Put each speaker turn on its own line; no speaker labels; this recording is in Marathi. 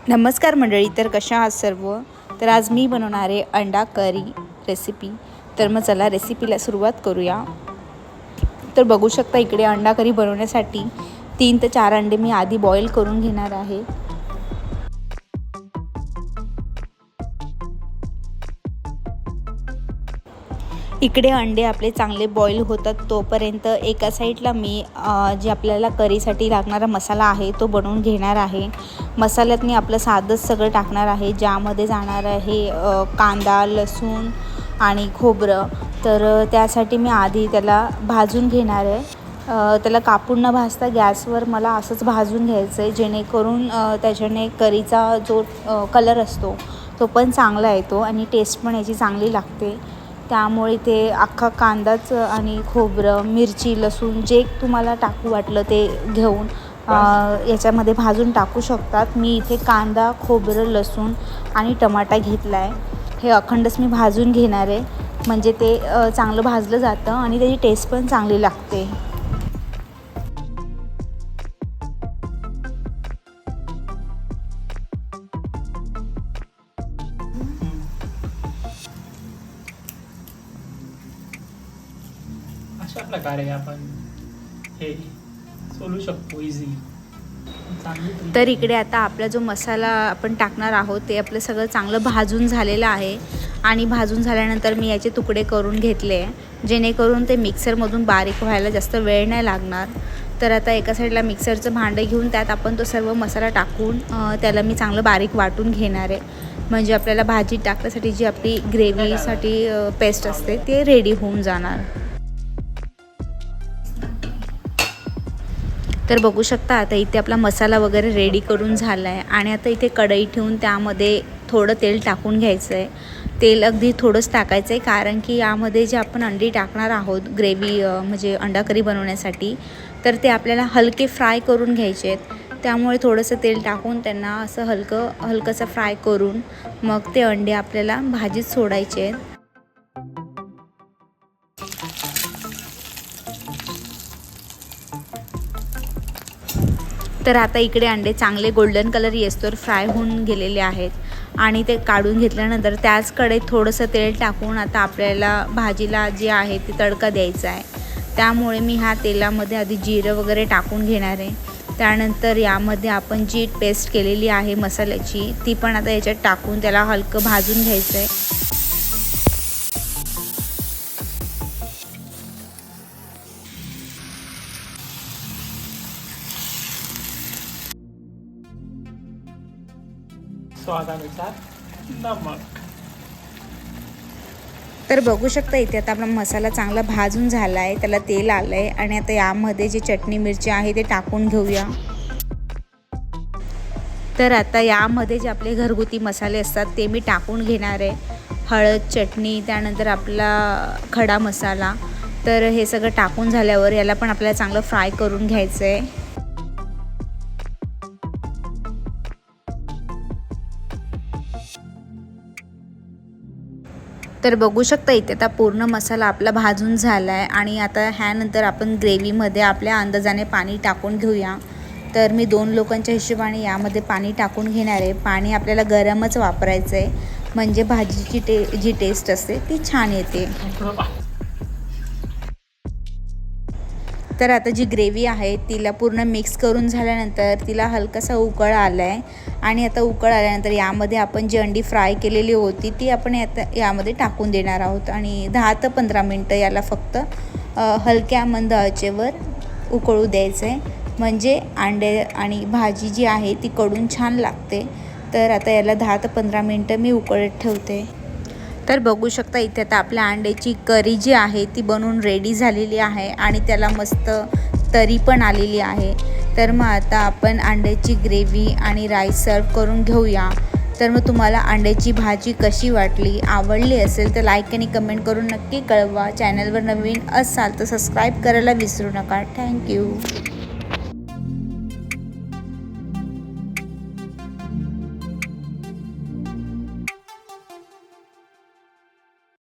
नमस्कार मंडळी, तर कशा आहात सर्व. तर आज मी बनवणार आहे अंडा करी रेसिपी. तर मग चला रेसिपीला सुरुवात करूया. तर बघू शकता इकडे अंडा करी बनवण्यासाठी 3 ते 4 अंडे मी आधी बॉईल करून घेणार आहे. इकडे अंडे आपले चांगले बॉईल होतात तोपर्यंत एका साईडला मी जे आपल्याला करीसाठी लागणारा मसाला आहे तो बनवून घेणार आहे. मसाल्यात मी आपलं साधंच सगळं टाकणार आहे, ज्यामध्ये जाणार आहे कांदा, लसूण आणि खोबरं. तर त्यासाठी मी आधी त्याला भाजून घेणार आहे. त्याला कापून न भाजता गॅसवर मला असंच भाजून घ्यायचं आहे, जेणेकरून त्याच्याने करीचा जो कलर असतो तो पण चांगला येतो आणि टेस्ट पण याची चांगली लागते. त्यामुळे ते अख्खा कांदाच आणि खोबरं, मिरची, लसूण जे तुम्हाला टाकू वाटलं ते घेऊन याच्यामध्ये भाजून टाकू शकतात. मी इथे कांदा, खोबरं, लसूण आणि टमाटा घेतला आहे. हे अखंडच मी भाजून घेणार आहे, म्हणजे ते चांगलं भाजलं जातं आणि त्याची टेस्ट पण चांगली लागते.
अशा प्रकारे आपण हे सोलू शकतो इझिली.
तर इकडे आता आपला जो मसाला आपण टाकणार आहोत ते आपलं सगळं चांगलं भाजून झालेलं आहे आणि भाजून झाल्यानंतर मी याचे तुकडे करून घेतले, जेणेकरून ते मिक्सरमधून बारीक व्हायला जास्त वेळ नाही लागणार. तर आता एका साईडला मिक्सरचं भांडं घेऊन त्यात आपण तो सर्व मसाला टाकून त्याला मी चांगलं बारीक वाटून घेणार आहे, म्हणजे आपल्याला भाजी टाकण्यासाठी जी आपली ग्रेव्हीसाठी पेस्ट असते ते रेडी होऊन जाणार. तर बघू शकता आता इथे आपला मसाला वगैरे रेडी करून झाला आहे आणि आता इथे कढई ठेवून त्यामध्ये थोडं तेल टाकून घ्यायचं आहे. तेल अगदी थोडंच टाकायचं आहे, कारण की यामध्ये जे आपण अंडी टाकणार आहोत ग्रेव्ही म्हणजे अंडा करी बनवण्यासाठी, तर ते आपल्याला हलके फ्राय करून घ्यायचे आहेत. त्यामुळे थोडंसं तेल टाकून त्यांना असं हलकंसं फ्राय करून मग ते अंडे आपल्याला भाजीत सोडायचे आहेत. तर आता इकडे अंडे चांगले गोल्डन कलर येस्तोवर फ्राय होऊन गेलेले आहेत आणि ते काढून घेतल्यानंतर त्याच कढईत थोडंसं तेल टाकून आता आपल्याला भाजीला जे आहे ते तडका द्यायचा आहे. त्यामुळे मी ह्या तेलामध्ये आधी जिरं वगैरे टाकून घेणार आहे. त्यानंतर यामध्ये आपण जी पेस्ट केलेली आहे मसाल्याची ती पण आता याच्यात टाकून त्याला हलकं भाजून घ्यायचं आहे.
स्वादानुसार नमक.
तर बघू शकता इथे आता आपला मसाला चांगला भाजून झाला आहे, त्याला तेल आलं आहे आणि आता यामध्ये जे चटणी मिरची आहे ते टाकून घेऊया. तर आता यामध्ये जे आपले घरगुती मसाले असतात ते मी टाकून घेणार आहे. हळद, चटणी, त्यानंतर आपला खडा मसाला. तर हे सगळं टाकून झाल्यावर याला पण आपल्याला चांगलं फ्राय करून घ्यायचं आहे. तर बघू शकता इथे आता पूर्ण मसाला आपला भाजून झाला आहे आणि आता ह्यानंतर आपण ग्रेव्हीमध्ये आपल्या अंदाजाने पाणी टाकून घेऊया. तर मी 2 लोकांच्या हिशोबाने यामध्ये पाणी टाकून घेणार आहे. पाणी आपल्याला गरमच वापरायचं आहे, म्हणजे भाजीची जी टेस्ट असते ती छान येते. तर आता जी ग्रेव्ही आहे तिला पूर्ण मिक्स करून झाल्यानंतर तिला हलकासा उकळ आला आहे आणि आता उकळ आल्यानंतर यामध्ये आपण जी अंडी फ्राय केलेली होती ती आपण यामध्ये टाकून देणार आहोत आणि 10 ते 15 मिनटं याला फक्त हलक्या मंद आचेवर उकळू द्यायचं आहे, म्हणजे अंडे आणि भाजी जी आहे ती कडून छान लागते. तर आता याला 10 ते 15 मिनटं मी उकळत ठेवते. तर बघू शकता इथे आता आपल्या अंड्याची करी जी आहे ती बनवून रेडी झालेली आहे आणि त्याला मस्त तरी पण आलेली आहे. तर मग आता आपण अंड्याची ग्रेव्ही आणि राईस सर्व करून घेऊया. तर मग तुम्हाला अंड्याची भाजी कशी वाटली, आवडली असेल तर लाईक आणि कमेंट करून नक्की कळवा. चॅनलवर नवीन असाल तर सबस्क्राईब करायला विसरू नका. थँक्यू.